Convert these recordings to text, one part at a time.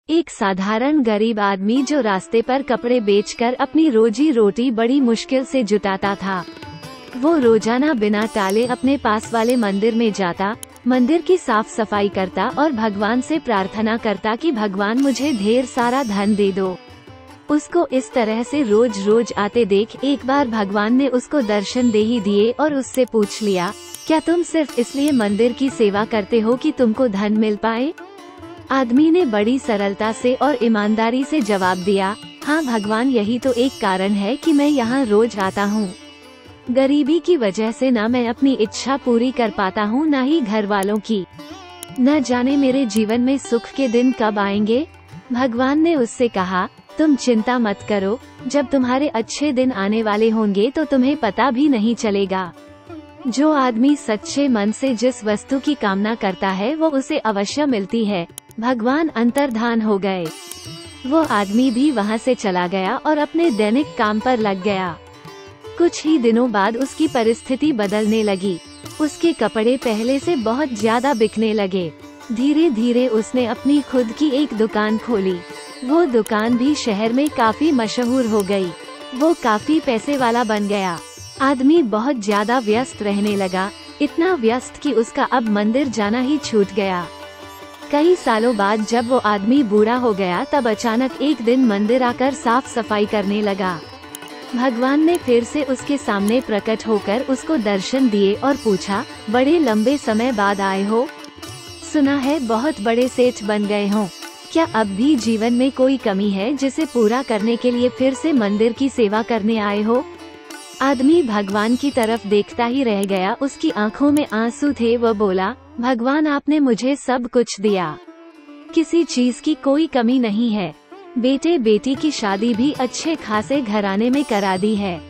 एक साधारण गरीब आदमी जो रास्ते पर कपड़े बेचकर अपनी रोजी रोटी बड़ी मुश्किल से जुटाता था। वो रोजाना बिना टाले अपने पास वाले मंदिर में जाता, मंदिर की साफ सफाई करता और भगवान से प्रार्थना करता कि भगवान मुझे ढेर सारा धन दे दो। उसको इस तरह से रोज रोज आते देख एक बार भगवान ने उसको दर्शन दे ही दिए और उससे पूछ लिया, क्या तुम सिर्फ इसलिए मंदिर की सेवा करते हो कि तुमको धन मिल पाए? आदमी ने बड़ी सरलता से और ईमानदारी से जवाब दिया, हाँ भगवान, यही तो एक कारण है कि मैं यहाँ रोज आता हूँ। गरीबी की वजह से ना मैं अपनी इच्छा पूरी कर पाता हूँ, ना ही घर वालों की। न जाने मेरे जीवन में सुख के दिन कब आएंगे। भगवान ने उससे कहा, तुम चिंता मत करो, जब तुम्हारे अच्छे दिन आने वाले होंगे तो तुम्हें पता भी नहीं चलेगा। जो आदमी सच्चे मन से जिस वस्तु की कामना करता है वो उसे अवश्य मिलती है। भगवान अंतर्धान हो गए। वो आदमी भी वहाँ से चला गया और अपने दैनिक काम पर लग गया। कुछ ही दिनों बाद उसकी परिस्थिति बदलने लगी। उसके कपड़े पहले से बहुत ज्यादा बिकने लगे। धीरे धीरे उसने अपनी खुद की एक दुकान खोली। वो दुकान भी शहर में काफी मशहूर हो गई। वो काफी पैसे वाला बन गया। आदमी बहुत ज्यादा व्यस्त रहने लगा, इतना व्यस्त कि उसका अब मंदिर जाना ही छूट गया। कई सालों बाद जब वो आदमी बूढ़ा हो गया तब अचानक एक दिन मंदिर आकर साफ सफाई करने लगा। भगवान ने फिर से उसके सामने प्रकट होकर उसको दर्शन दिए और पूछा, बड़े लंबे समय बाद आए हो? सुना है बहुत बड़े सेठ बन गए हो। क्या अब भी जीवन में कोई कमी है जिसे पूरा करने के लिए फिर से मंदिर की सेवा करने आए हो? आदमी भगवान की तरफ देखता ही रह गया। उसकी आंखों में आंसू थे। वह बोला, भगवान, आपने मुझे सब कुछ दिया, किसी चीज की कोई कमी नहीं है। बेटे बेटी की शादी भी अच्छे खासे घराने में करा दी है,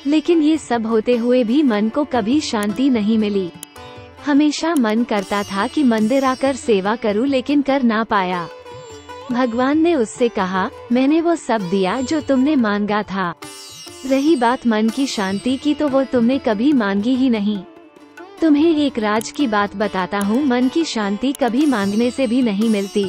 लेकिन ये सब होते हुए भी मन को कभी शांति नहीं मिली। हमेशा मन करता था कि मंदिर आकर सेवा करूं, लेकिन कर ना पाया। भगवान ने उससे कहा, मैंने वो सब दिया जो तुमने मांगा था। रही बात मन की शांति की, तो वो तुमने कभी मांगी ही नहीं। तुम्हें एक राज की बात बताता हूँ, मन की शांति कभी मांगने से भी नहीं मिलती।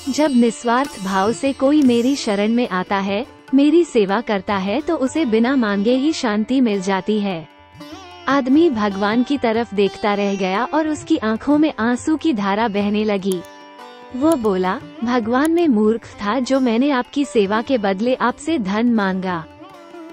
जब निस्वार्थ भाव से कोई मेरी शरण में आता है, मेरी सेवा करता है, तो उसे बिना मांगे ही शांति मिल जाती है। आदमी भगवान की तरफ देखता रह गया और उसकी आंखों में आंसू की धारा बहने लगी। वो बोला, भगवान, मैं मूर्ख था जो मैंने आपकी सेवा के बदले आपसे धन मांगा।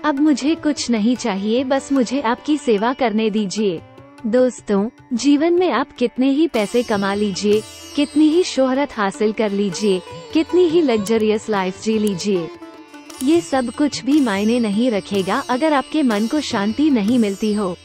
अब मुझे कुछ नहीं चाहिए, बस मुझे आपकी सेवा करने दीजिए। दोस्तों, जीवन में आप कितने ही पैसे कमा लीजिए, कितनी ही शोहरत हासिल कर लीजिए, कितनी ही लग्जरियस लाइफ जी लीजिए, ये सब कुछ भी मायने नहीं रखेगा अगर आपके मन को शांति नहीं मिलती हो।